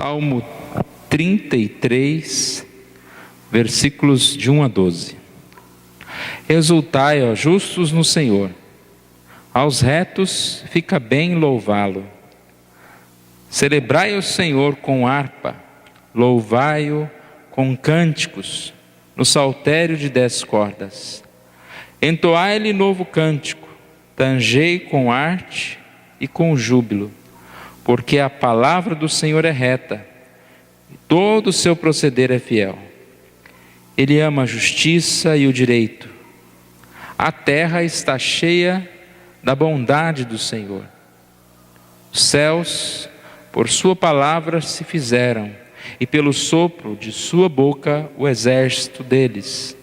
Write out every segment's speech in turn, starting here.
Salmo 33, versículos de 1 a 12. Exultai, ó justos, no Senhor. Aos retos fica bem louvá-lo. Celebrai o Senhor com harpa, louvai-o com cânticos, no saltério de 10 cordas. Entoai-lhe novo cântico, tangei com arte e com júbilo, porque a palavra do Senhor é reta, e todo o seu proceder é fiel. Ele ama a justiça e o direito. A terra está cheia da bondade do Senhor. Os céus, por sua palavra, se fizeram, e pelo sopro de sua boca, o exército deles.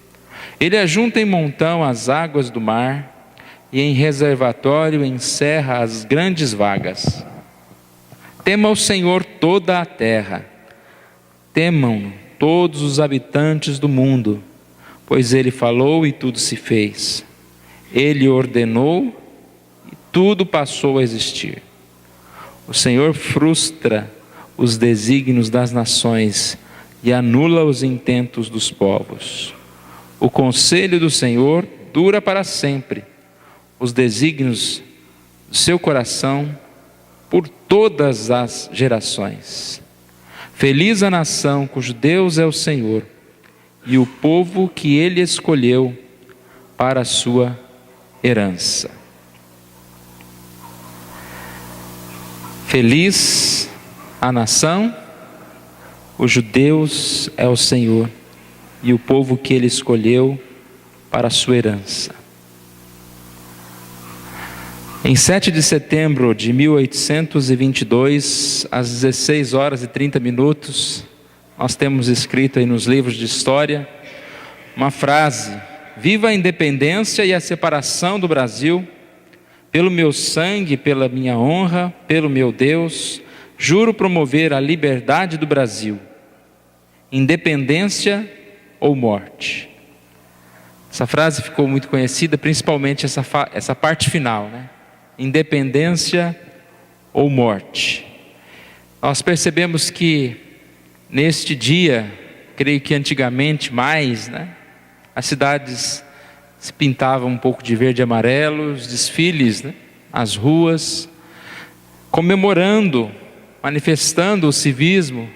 Ele ajunta em montão as águas do mar, e em reservatório encerra as grandes vagas. Tema o Senhor toda a terra, temam todos os habitantes do mundo, pois Ele falou e tudo se fez. Ele ordenou e tudo passou a existir. O Senhor frustra os desígnios das nações e anula os intentos dos povos. O conselho do Senhor dura para sempre, os desígnios do seu coração por todas as gerações. Feliz a nação cujo Deus é o Senhor, e o povo que Ele escolheu para a sua herança. Feliz a nação cujo Deus é o Senhor, e o povo que Ele escolheu para a sua herança. Em 7 de setembro de 1822, às 16 horas e 30 minutos, nós temos escrito aí nos livros de história uma frase: viva a independência e a separação do Brasil, pelo meu sangue, pela minha honra, pelo meu Deus, juro promover a liberdade do Brasil, independência ou morte. Essa frase ficou muito conhecida, principalmente essa parte final, né? Independência ou morte. Nós percebemos que neste dia, creio que antigamente mais, né, as cidades se pintavam um pouco de verde e amarelo, os desfiles, né, as ruas, comemorando, manifestando o civismo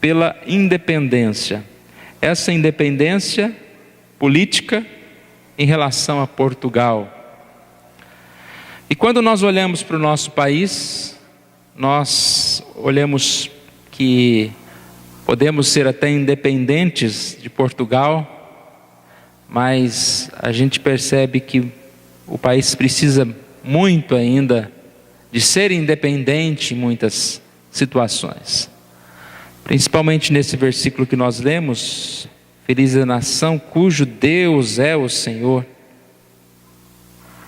pela independência. Essa independência política em relação a Portugal. E quando nós olhamos para o nosso país, nós olhamos que podemos ser até independentes de Portugal, mas a gente percebe que o país precisa muito ainda de ser independente em muitas situações. Principalmente nesse versículo que nós lemos: feliz a nação cujo Deus é o Senhor.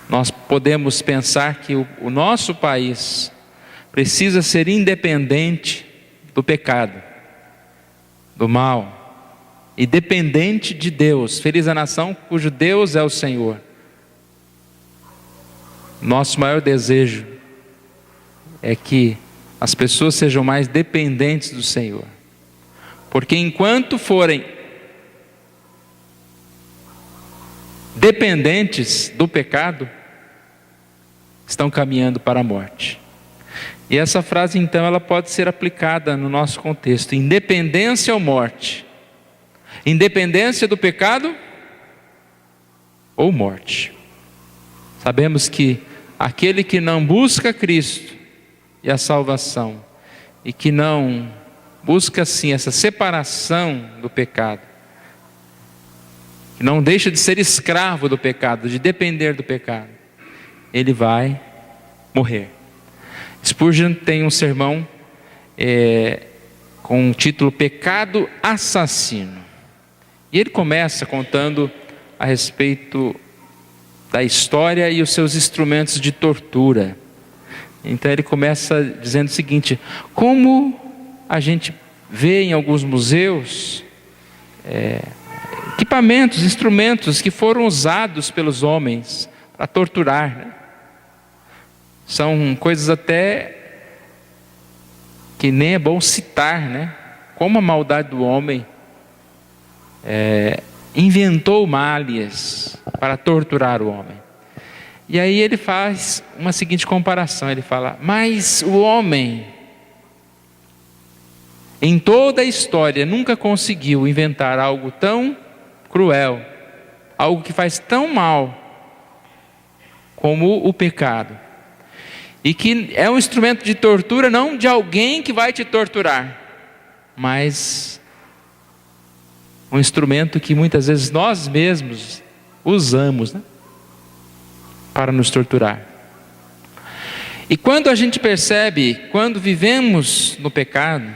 Nós podemos pensar que o nosso país precisa ser independente do pecado, do mal, e dependente de Deus. Feliz a nação cujo Deus é o Senhor. Nosso maior desejo é que as pessoas sejam mais dependentes do Senhor, porque enquanto forem dependentes do pecado, estão caminhando para a morte. E essa frase então ela pode ser aplicada no nosso contexto: independência ou morte, independência do pecado ou morte. Sabemos que aquele que não busca Cristo e a salvação, e que não busca assim essa separação do pecado, que não deixa de ser escravo do pecado, de depender do pecado, ele vai morrer. Spurgeon tem um sermão com o título Pecado Assassino, e ele começa contando a respeito da história e os seus instrumentos de tortura. Então ele começa dizendo o seguinte: como a gente vê em alguns museus equipamentos, instrumentos que foram usados pelos homens para torturar, né? São coisas até que nem é bom citar, né? Como a maldade do homem inventou males para torturar o homem. E aí ele faz uma seguinte comparação, ele fala: mas o homem, em toda a história, nunca conseguiu inventar algo tão cruel, algo que faz tão mal, como o pecado. E que é um instrumento de tortura, não de alguém que vai te torturar, mas um instrumento que muitas vezes nós mesmos usamos, né, para nos torturar. E quando a gente percebe, quando vivemos no pecado,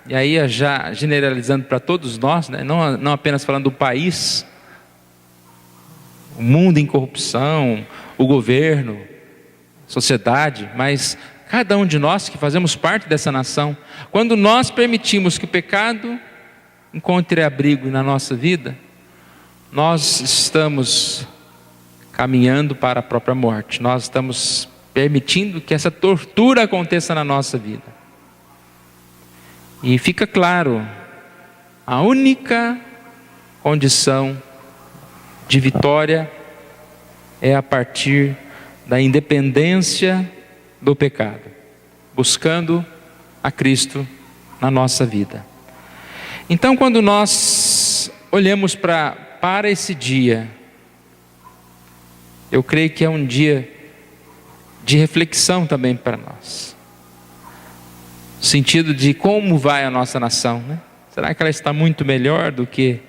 e aí já generalizando para todos nós, né, não apenas falando do país, o mundo em corrupção, o governo, sociedade, mas cada um de nós que fazemos parte dessa nação, quando nós permitimos que o pecado encontre abrigo na nossa vida, nós estamos caminhando para a própria morte, nós estamos permitindo que essa tortura aconteça na nossa vida. E fica claro, a única condição de vitória é a partir da independência do pecado, buscando a Cristo na nossa vida. Então, quando nós olhamos para esse dia, eu creio que é um dia de reflexão também para nós, no sentido de como vai a nossa nação, né? Será que ela está muito melhor do que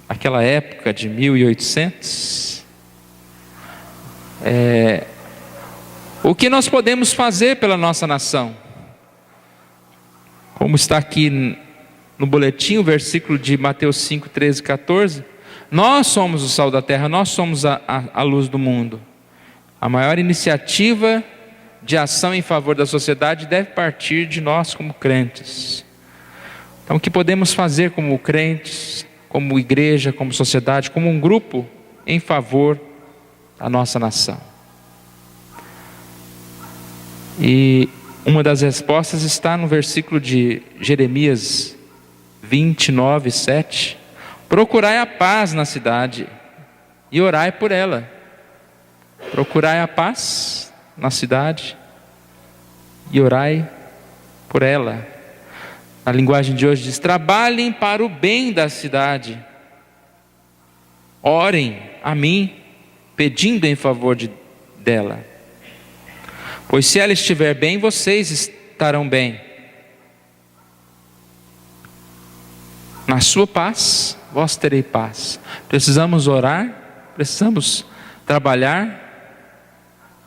aquela época de 1800? O que nós podemos fazer pela nossa nação? Como está aqui no boletim, o versículo de Mateus 5, 13 e 14, nós somos o sal da terra, nós somos a luz do mundo. A maior iniciativa de ação em favor da sociedade deve partir de nós como crentes. Então, o que podemos fazer como crentes, como igreja, como sociedade, como um grupo em favor da nossa nação? E uma das respostas está no versículo de Jeremias 29, 7. Procurai a paz na cidade e orai por ela. Procurai a paz na cidade e orai por ela. A linguagem de hoje diz: trabalhem para o bem da cidade. Orem a mim, pedindo em favor dela. Pois se ela estiver bem, vocês estarão bem. Na sua paz, vós terei paz. Precisamos orar, precisamos trabalhar,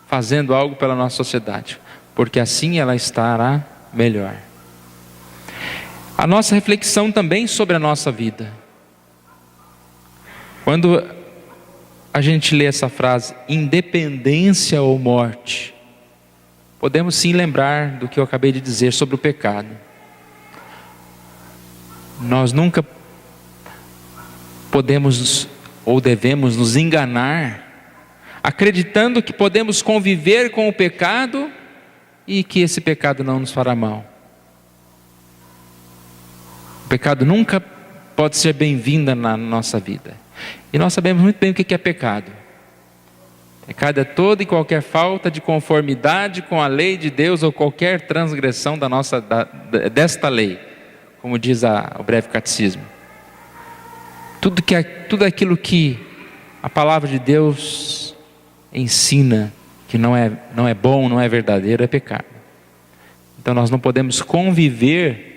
fazendo algo pela nossa sociedade, porque assim ela estará melhor. A nossa reflexão também sobre a nossa vida. Quando a gente lê essa frase, independência ou morte, podemos sim lembrar do que eu acabei de dizer sobre o pecado. Nós nunca podemos ou devemos nos enganar, acreditando que podemos conviver com o pecado e que esse pecado não nos fará mal. O pecado nunca pode ser bem-vindo na nossa vida. E nós sabemos muito bem o que é pecado. Pecado é toda e qualquer falta de conformidade com a lei de Deus ou qualquer transgressão desta lei, como diz o breve catecismo. Tudo aquilo que a palavra de Deus ensina que não é bom, não é verdadeiro, é pecado. Então nós não podemos conviver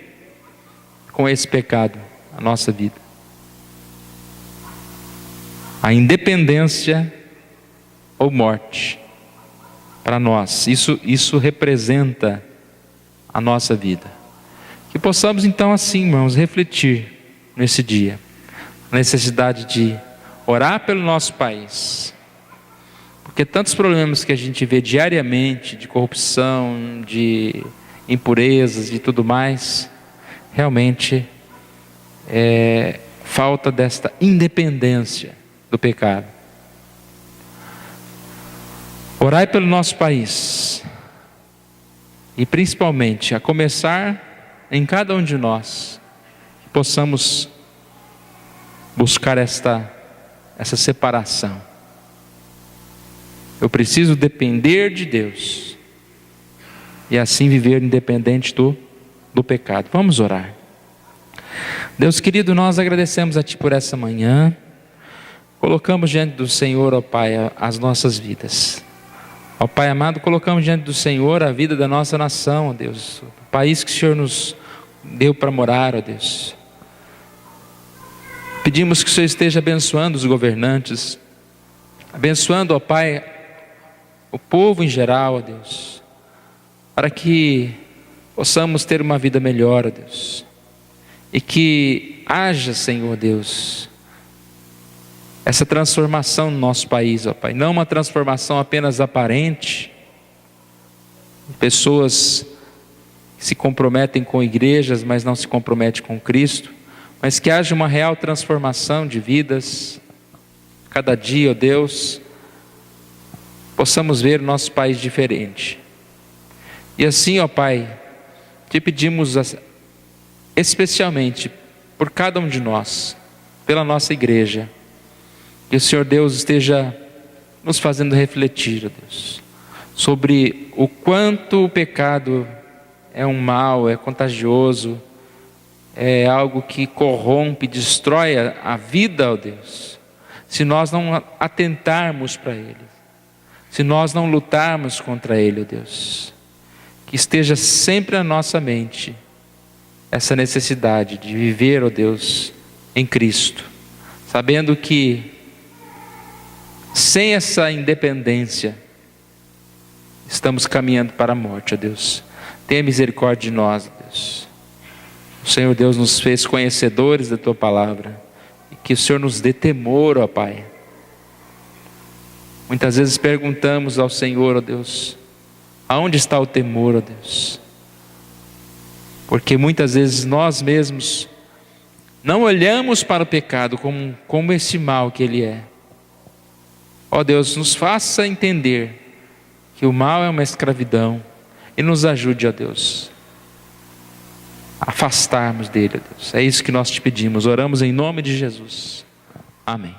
com esse pecado na nossa vida. A independência ou morte para nós, isso representa a nossa vida. Que possamos então assim, irmãos, refletir nesse dia a necessidade de orar pelo nosso país, porque tantos problemas que a gente vê diariamente, de corrupção, de impurezas e tudo mais, realmente é falta desta independência do pecado. Orai pelo nosso país, e principalmente a começar em cada um de nós, que possamos buscar essa separação. Eu preciso depender de Deus e assim viver independente do pecado. Vamos orar. Deus querido, nós agradecemos a Ti por essa manhã. Colocamos diante do Senhor, ó Pai, as nossas vidas. Ó Pai amado, colocamos diante do Senhor a vida da nossa nação, ó Deus. O país que o Senhor nos deu para morar, ó Deus. Pedimos que o Senhor esteja abençoando os governantes, abençoando, ó Pai, o povo em geral, ó Deus, para que possamos ter uma vida melhor, ó Deus, e que haja, Senhor Deus, essa transformação no nosso país, ó Pai, não uma transformação apenas aparente, pessoas que se comprometem com igrejas, mas não se comprometem com Cristo, mas que haja uma real transformação de vidas, cada dia, ó Deus, possamos ver o nosso país diferente. E assim, ó Pai, Te pedimos especialmente por cada um de nós, pela nossa igreja, que o Senhor Deus esteja nos fazendo refletir, ó Deus, sobre o quanto o pecado é um mal, é contagioso, é algo que corrompe, destrói a vida, ó Deus, se nós não atentarmos para ele, se nós não lutarmos contra ele, ó Deus. Que esteja sempre na nossa mente essa necessidade de viver, ó Deus, em Cristo, sabendo que sem essa independência estamos caminhando para a morte, ó Deus. Tenha misericórdia de nós, ó Deus. O Senhor Deus nos fez conhecedores da Tua palavra, e que o Senhor nos dê temor, ó Pai. Muitas vezes perguntamos ao Senhor, ó Deus, aonde está o temor, ó Deus? Porque muitas vezes nós mesmos não olhamos para o pecado como esse mal que ele é. Ó Deus, nos faça entender que o mal é uma escravidão e nos ajude, ó Deus, a afastarmos dele, ó Deus. É isso que nós te pedimos, oramos em nome de Jesus. Amém.